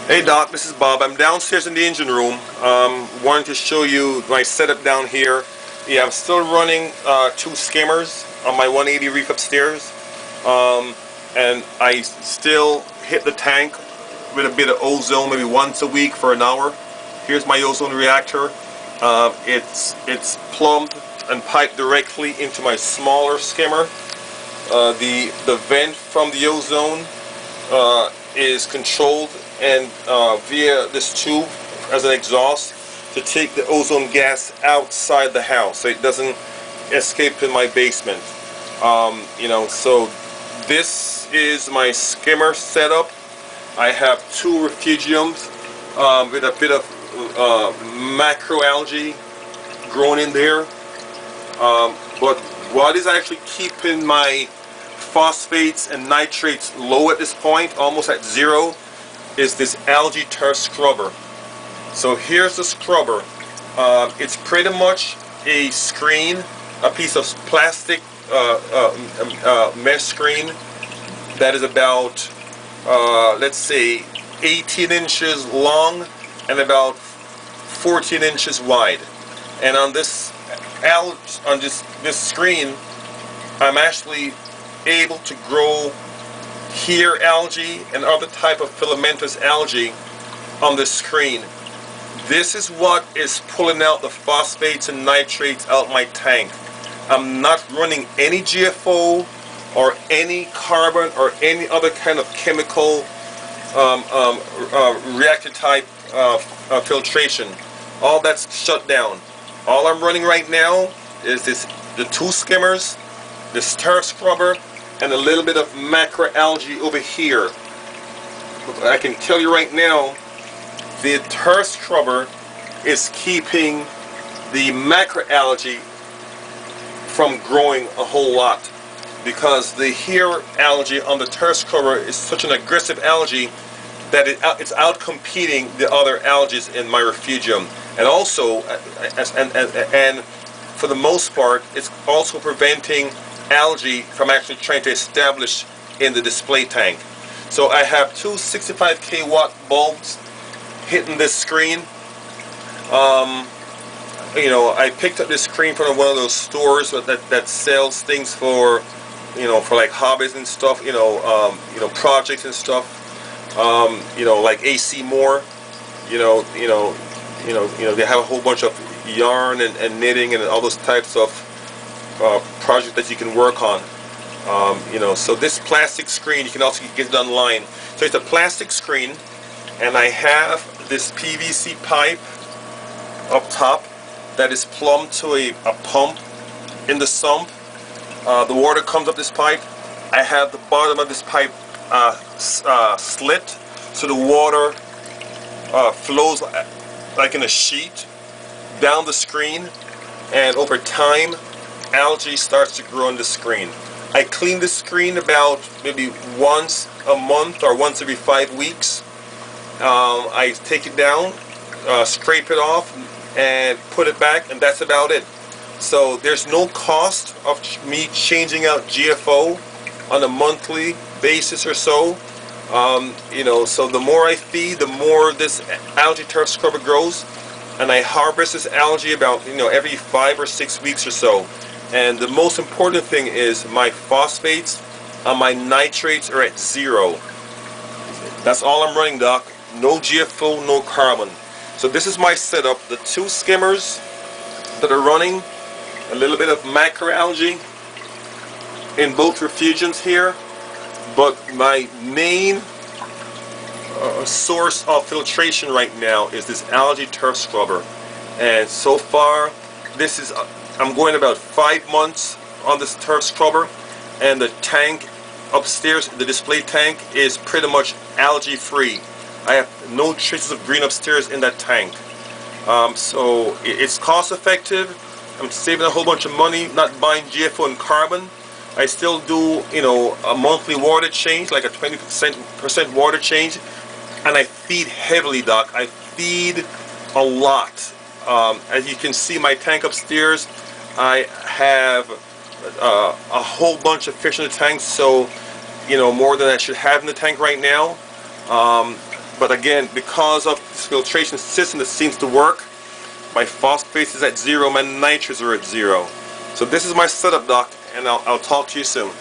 Hey Doc, this is Bob. I'm downstairs in the engine room. Wanted to show you my setup down here. Yeah, I'm still running two skimmers on my 180 Reef upstairs, and I still hit the tank with a bit of ozone maybe once a week for an hour. Here's my ozone reactor. It's plumbed and piped directly into my smaller skimmer. The vent from the ozone is controlled and via this tube as an exhaust to take the ozone gas outside the house so it doesn't escape in my basement. So this is my skimmer setup. I have two refugiums with a bit of macroalgae grown in there. But what is actually keeping my phosphates and nitrates low at this point, almost at zero, is this algae turf scrubber. So here's the scrubber. It's pretty much a screen, a piece of plastic mesh screen that is about, let's say, 18 inches long and about 14 inches wide. And on this this screen, I'm actually able to grow here algae and other type of filamentous algae on the screen. This is what is pulling out the phosphates and nitrates out my tank. I'm not running any GFO or any carbon or any other kind of chemical reactor type filtration. All that's shut down. All I'm running right now is the two skimmers, this turf scrubber, and a little bit of macroalgae over here. I can tell you right now, the turf scrubber is keeping the macroalgae from growing a whole lot, because the here algae on the turf scrubber is such an aggressive algae that it's out competing the other algae in my refugium, and also and for the most part it's also preventing algae from actually trying to establish in the display tank. So I have two 65 kW bulbs hitting this screen. I picked up this screen from one of those stores that sells things for for like hobbies and stuff, projects and stuff, like AC Moore. They have a whole bunch of yarn and knitting and all those types of project that you can work on. So this plastic screen, you can also get it online. So it's a plastic screen, and I have this PVC pipe up top that is plumbed to a pump in the sump. The water comes up this pipe. I have the bottom of this pipe slit, so the water flows like in a sheet down the screen, and over time algae starts to grow on the screen. I clean the screen about maybe once a month or once every 5 weeks. I take it down, scrape it off, and put it back, and that's about it. So there's no cost of me changing out GFO on a monthly basis or so. So the more I feed, the more this algae turf scrubber grows, and I harvest this algae about every 5 or 6 weeks or so. And the most important thing is my phosphates and my nitrates are at zero. That's all I'm running, Doc. No GFO, no carbon. So this is my setup. The two skimmers that are running, a little bit of macroalgae in both refugiums here, but my main source of filtration right now is this algae turf scrubber. And so far, I'm going about 5 months on this turf scrubber, and the tank upstairs, the display tank, is pretty much algae free. I have no traces of green upstairs in that tank. So it's cost effective. I'm saving a whole bunch of money not buying GFO and carbon. I still do a monthly water change, like a 20% water change, and I feed heavily, Doc. I feed a lot. As you can see, my tank upstairs, I have a whole bunch of fish in the tank, so more than I should have in the tank right now. But again, because of this filtration system that seems to work, my phosphate is at 0, my nitrates are at 0. So this is my setup, Doc, and I'll talk to you soon.